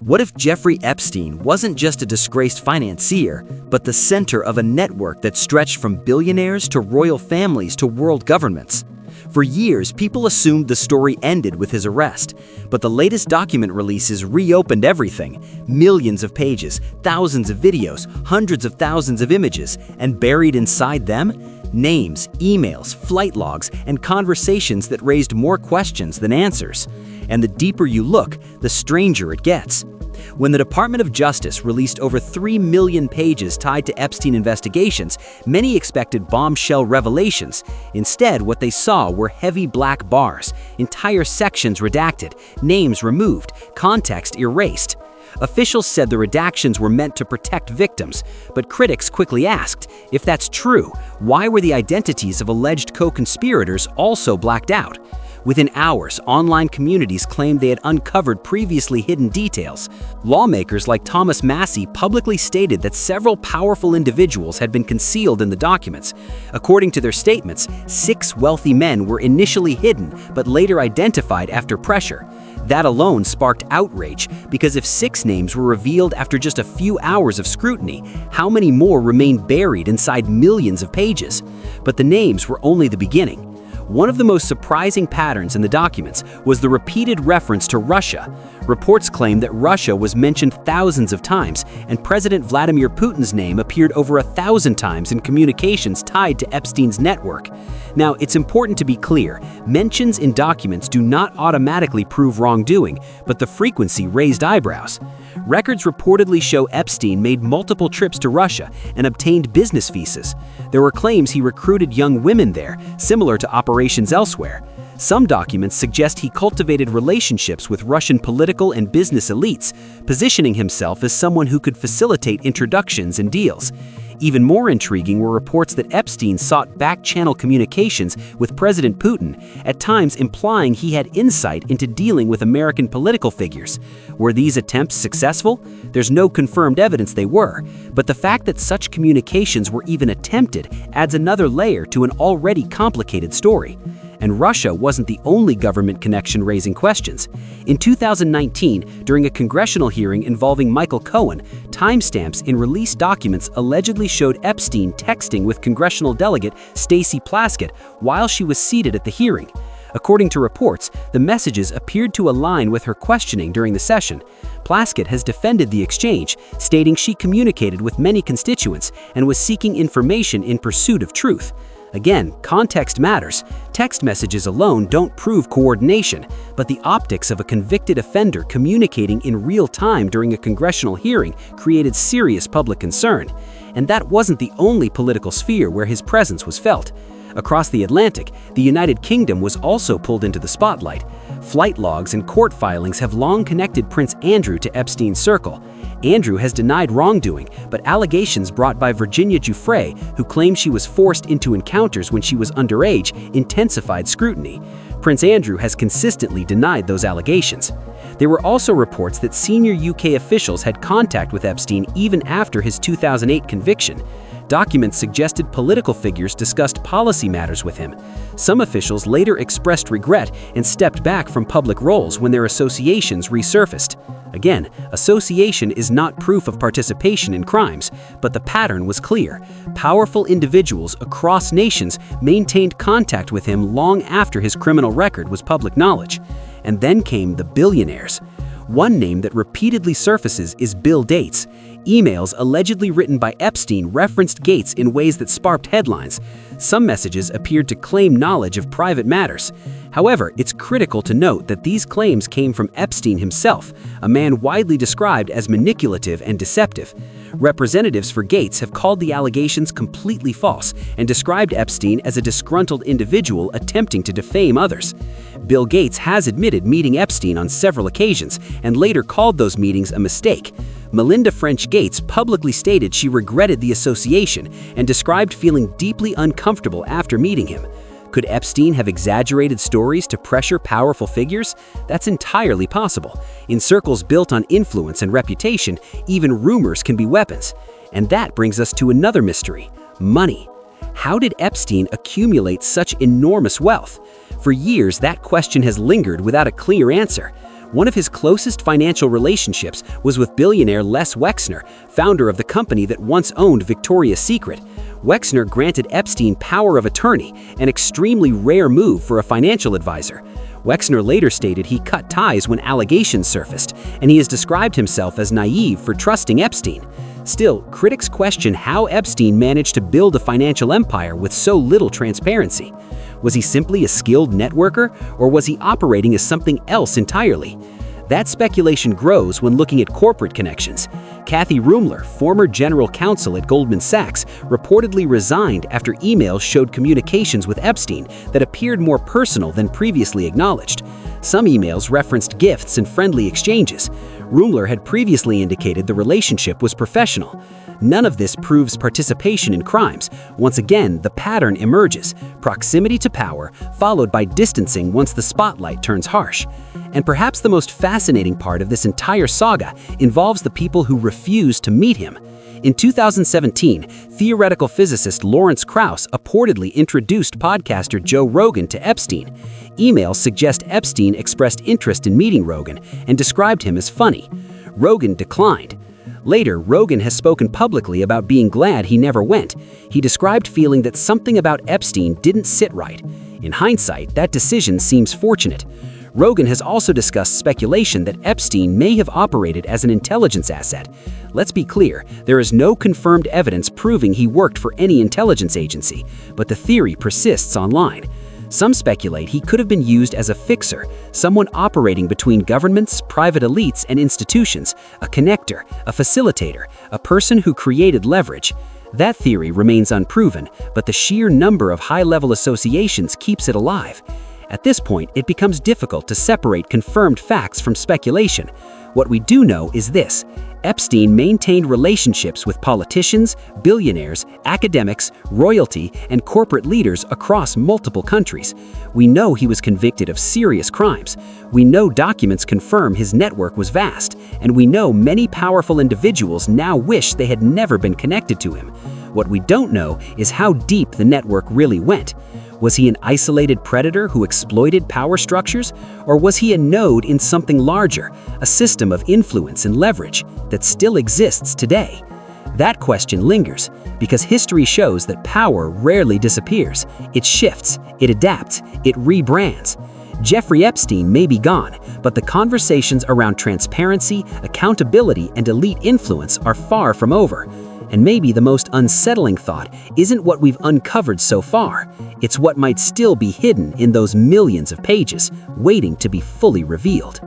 What if Jeffrey Epstein wasn't just a disgraced financier, but the center of a network that stretched from billionaires to royal families to world governments? For years, people assumed the story ended with his arrest, but the latest document releases reopened everything. Millions of pages, thousands of videos, hundreds of thousands of images, and buried inside them, names, emails, flight logs, and conversations that raised more questions than answers. And the deeper you look, the stranger it gets. When the Department of Justice released over 3 million pages tied to Epstein investigations, many expected bombshell revelations. Instead, what they saw were heavy black bars, entire sections redacted, names removed, context erased. Officials said the redactions were meant to protect victims, but critics quickly asked, if that's true, why were the identities of alleged co-conspirators also blacked out? Within hours, online communities claimed they had uncovered previously hidden details. Lawmakers like Thomas Massie publicly stated that several powerful individuals had been concealed in the documents. According to their statements, 6 wealthy men were initially hidden but later identified after pressure. That alone sparked outrage, because if 6 names were revealed after just a few hours of scrutiny, how many more remained buried inside millions of pages? But the names were only the beginning. One of the most surprising patterns in the documents was the repeated reference to Russia. Reports claim that Russia was mentioned thousands of times, and President Vladimir Putin's name appeared over 1,000 times in communications tied to Epstein's network. Now, it's important to be clear, mentions in documents do not automatically prove wrongdoing, but the frequency raised eyebrows. Records reportedly show Epstein made multiple trips to Russia and obtained business visas. There were claims he recruited young women there, similar to operations elsewhere. Some documents suggest he cultivated relationships with Russian political and business elites, positioning himself as someone who could facilitate introductions and deals. Even more intriguing were reports that Epstein sought back-channel communications with President Putin, at times implying he had insight into dealing with American political figures. Were these attempts successful? There's no confirmed evidence they were, but the fact that such communications were even attempted adds another layer to an already complicated story. And Russia wasn't the only government connection raising questions. In 2019, during a congressional hearing involving Michael Cohen, timestamps in released documents allegedly showed Epstein texting with congressional delegate Stacey Plaskett while she was seated at the hearing. According to reports, the messages appeared to align with her questioning during the session. Plaskett has defended the exchange, stating she communicated with many constituents and was seeking information in pursuit of truth. Again, context matters. Text messages alone don't prove coordination, but the optics of a convicted offender communicating in real time during a congressional hearing created serious public concern. And that wasn't the only political sphere where his presence was felt. Across the Atlantic, the United Kingdom was also pulled into the spotlight. Flight logs and court filings have long connected Prince Andrew to Epstein's circle. Andrew has denied wrongdoing, but allegations brought by Virginia Giuffre, who claimed she was forced into encounters when she was underage, intensified scrutiny. Prince Andrew has consistently denied those allegations. There were also reports that senior UK officials had contact with Epstein even after his 2008 conviction. Documents suggested political figures discussed policy matters with him. Some officials later expressed regret and stepped back from public roles when their associations resurfaced. Again, association is not proof of participation in crimes, but the pattern was clear. Powerful individuals across nations maintained contact with him long after his criminal record was public knowledge. And then came the billionaires. One name that repeatedly surfaces is Bill Gates. Emails allegedly written by Epstein referenced Gates in ways that sparked headlines. Some messages appeared to claim knowledge of private matters. However, it's critical to note that these claims came from Epstein himself, a man widely described as manipulative and deceptive. Representatives for Gates have called the allegations completely false and described Epstein as a disgruntled individual attempting to defame others. Bill Gates has admitted meeting Epstein on several occasions and later called those meetings a mistake. Melinda French Gates publicly stated she regretted the association and described feeling deeply uncomfortable after meeting him. Could Epstein have exaggerated stories to pressure powerful figures? That's entirely possible. In circles built on influence and reputation, even rumors can be weapons. And that brings us to another mystery: money. How did Epstein accumulate such enormous wealth? For years, that question has lingered without a clear answer. One of his closest financial relationships was with billionaire Les Wexner, founder of the company that once owned Victoria's Secret. Wexner granted Epstein power of attorney, an extremely rare move for a financial advisor. Wexner later stated he cut ties when allegations surfaced, and he has described himself as naive for trusting Epstein. Still, critics question how Epstein managed to build a financial empire with so little transparency. Was he simply a skilled networker, or was he operating as something else entirely? That speculation grows when looking at corporate connections. Kathy Rumler, former general counsel at Goldman Sachs, reportedly resigned after emails showed communications with Epstein that appeared more personal than previously acknowledged. Some emails referenced gifts and friendly exchanges. Rumler had previously indicated the relationship was professional. None of this proves participation in crimes. Once again, the pattern emerges: proximity to power, followed by distancing once the spotlight turns harsh. And perhaps the most fascinating part of this entire saga involves the people who refused to meet him. In 2017, theoretical physicist Lawrence Krauss purportedly introduced podcaster Joe Rogan to Epstein. Emails suggest Epstein expressed interest in meeting Rogan and described him as funny. Rogan declined. Later, Rogan has spoken publicly about being glad he never went. He described feeling that something about Epstein didn't sit right. In hindsight, that decision seems fortunate. Rogan has also discussed speculation that Epstein may have operated as an intelligence asset. Let's be clear, there is no confirmed evidence proving he worked for any intelligence agency, but the theory persists online. Some speculate he could have been used as a fixer, someone operating between governments, private elites, and institutions, a connector, a facilitator, a person who created leverage. That theory remains unproven, but the sheer number of high-level associations keeps it alive. At this point, it becomes difficult to separate confirmed facts from speculation. What we do know is this: Epstein maintained relationships with politicians, billionaires, academics, royalty, and corporate leaders across multiple countries. We know he was convicted of serious crimes. We know documents confirm his network was vast, and we know many powerful individuals now wish they had never been connected to him. What we don't know is how deep the network really went. Was he an isolated predator who exploited power structures? Or was he a node in something larger, a system of influence and leverage that still exists today? That question lingers, because history shows that power rarely disappears. It shifts, it adapts, it rebrands. Jeffrey Epstein may be gone, but the conversations around transparency, accountability, and elite influence are far from over. And maybe the most unsettling thought isn't what we've uncovered so far. It's what might still be hidden in those millions of pages, waiting to be fully revealed.